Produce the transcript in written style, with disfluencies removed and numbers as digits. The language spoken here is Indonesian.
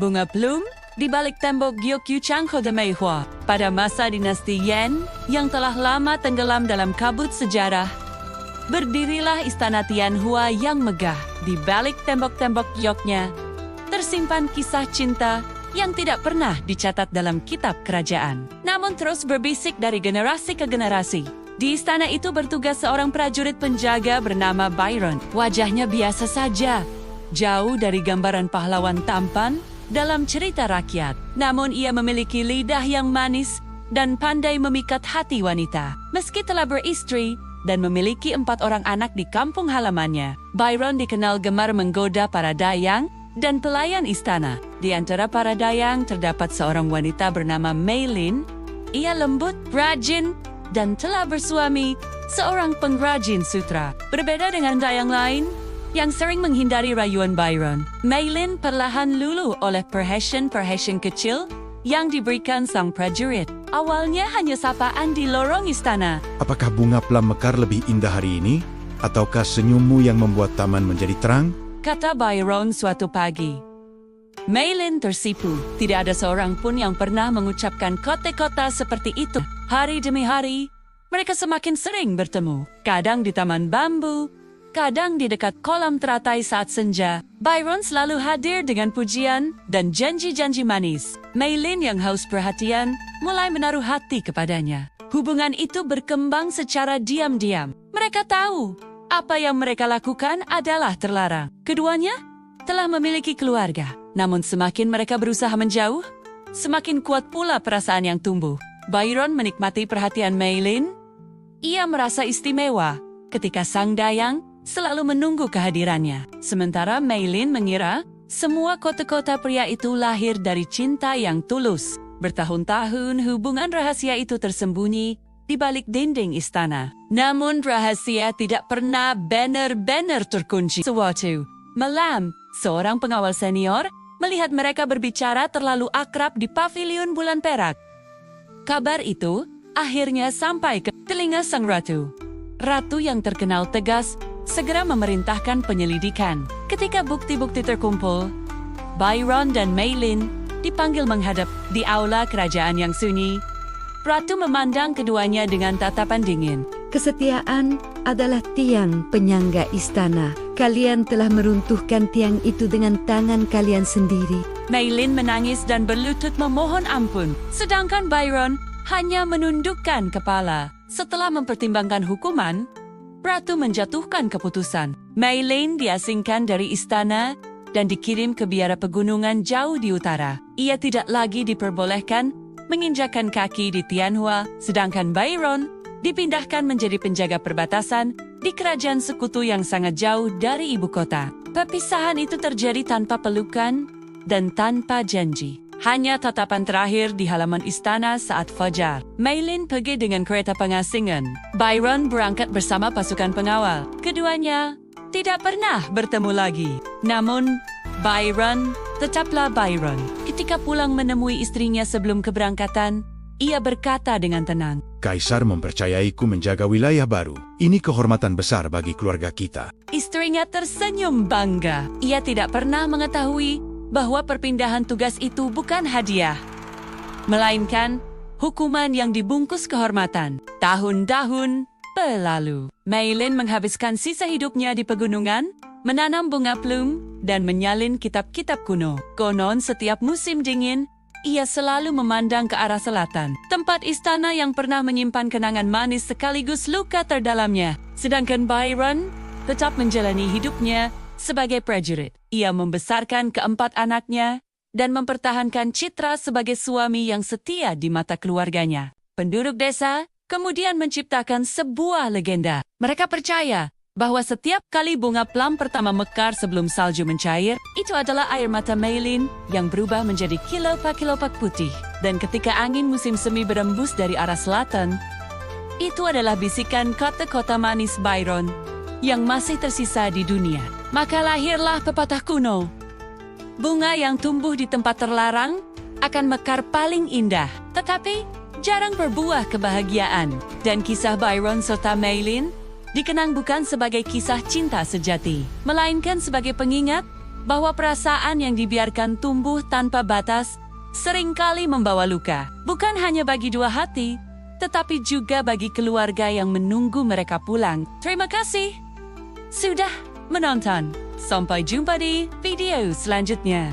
Bunga plum di balik tembok Gyeongju-changho de Meihua pada masa dinasti Yen yang telah lama tenggelam dalam kabut sejarah. Berdirilah istana Tianhua yang megah. Di balik tembok-tembok Gyeoknya tersimpan kisah cinta yang tidak pernah dicatat dalam kitab kerajaan, namun terus berbisik dari generasi ke generasi. Di istana itu bertugas seorang prajurit penjaga bernama Byron. Wajahnya biasa saja, jauh dari gambaran pahlawan tampan dalam cerita rakyat. Namun ia memiliki lidah yang manis dan pandai memikat hati wanita. Meski telah beristri dan memiliki 4 orang anak di kampung halamannya, Byron dikenal gemar menggoda para dayang dan pelayan istana. Di antara para dayang terdapat seorang wanita bernama Mei Lin. Ia lembut, rajin, dan telah bersuami seorang pengrajin sutra. Berbeda dengan dayang lain yang sering menghindari rayuan Byron, Mei Lin perlahan luluh oleh perhatian kecil yang diberikan sang prajurit. Awalnya hanya sapaan di lorong istana. Apakah bunga plum mekar lebih indah hari ini? Ataukah senyummu yang membuat taman menjadi terang? Kata Byron suatu pagi. Mei Lin tersipu. Tidak ada seorang pun yang pernah mengucapkan kata-kata seperti itu. Hari demi hari, mereka semakin sering bertemu. Kadang di taman bambu, kadang di dekat kolam teratai saat senja. Byron selalu hadir dengan pujian dan janji-janji manis. Mei Lin yang haus perhatian mulai menaruh hati kepadanya. Hubungan itu berkembang secara diam-diam. Mereka tahu apa yang mereka lakukan adalah terlarang. Keduanya telah memiliki keluarga. Namun semakin mereka berusaha menjauh, semakin kuat pula perasaan yang tumbuh. Byron menikmati perhatian Mei Lin. Ia merasa istimewa ketika sang dayang selalu menunggu kehadirannya. Sementara Mei Lin mengira semua kota-kota pria itu lahir dari cinta yang tulus. Bertahun-tahun hubungan rahasia itu tersembunyi di balik dinding istana. Namun rahasia tidak pernah benar-benar terkunci. Suatu malam, seorang pengawal senior melihat mereka berbicara terlalu akrab di paviliun bulan perak. Kabar itu akhirnya sampai ke telinga sang ratu. Ratu yang terkenal tegas segera memerintahkan penyelidikan. Ketika bukti-bukti terkumpul, Byron dan Mei Lin dipanggil menghadap di aula kerajaan yang sunyi. Ratu memandang keduanya dengan tatapan dingin. Kesetiaan adalah tiang penyangga istana. Kalian telah meruntuhkan tiang itu dengan tangan kalian sendiri. Mei Lin menangis dan berlutut memohon ampun, sedangkan Byron hanya menundukkan kepala. Setelah mempertimbangkan hukuman, Ratu menjatuhkan keputusan. Mei Lin diasingkan dari istana dan dikirim ke biara pegunungan jauh di utara. Ia tidak lagi diperbolehkan menginjakkan kaki di Tianhua, sedangkan Byron dipindahkan menjadi penjaga perbatasan di kerajaan sekutu yang sangat jauh dari ibu kota. Perpisahan itu terjadi tanpa pelukan dan tanpa janji. Hanya tatapan terakhir di halaman istana saat fajar. Mei Lin pergi dengan kereta pengasingan. Byron berangkat bersama pasukan pengawal. Keduanya tidak pernah bertemu lagi. Namun, Byron tetaplah Byron. Ketika pulang menemui istrinya sebelum keberangkatan, ia berkata dengan tenang, Kaisar mempercayaiku menjaga wilayah baru. Ini kehormatan besar bagi keluarga kita. Istrinya tersenyum bangga. Ia tidak pernah mengetahui bahwa perpindahan tugas itu bukan hadiah, melainkan hukuman yang dibungkus kehormatan. Tahun-tahun berlalu. Mei Lin menghabiskan sisa hidupnya di pegunungan, menanam bunga plum, dan menyalin kitab-kitab kuno. Konon setiap musim dingin, ia selalu memandang ke arah selatan, tempat istana yang pernah menyimpan kenangan manis sekaligus luka terdalamnya. Sedangkan Byron tetap menjalani hidupnya sebagai prajurit. Ia membesarkan keempat anaknya dan mempertahankan citra sebagai suami yang setia di mata keluarganya. Penduduk desa kemudian menciptakan sebuah legenda. Mereka percaya bahwa setiap kali bunga plum pertama mekar sebelum salju mencair, itu adalah air mata Mei Lin yang berubah menjadi kilopak-kilopak putih. Dan ketika angin musim semi berembus dari arah selatan, itu adalah bisikan kata-kata manis Byron yang masih tersisa di dunia. Maka lahirlah pepatah kuno. Bunga yang tumbuh di tempat terlarang akan mekar paling indah, tetapi jarang berbuah kebahagiaan. Dan kisah Byron serta Mei Lin dikenang bukan sebagai kisah cinta sejati, melainkan sebagai pengingat bahwa perasaan yang dibiarkan tumbuh tanpa batas seringkali membawa luka. Bukan hanya bagi dua hati, tetapi juga bagi keluarga yang menunggu mereka pulang. Terima kasih sudah menonton. Sampai jumpa di video selanjutnya.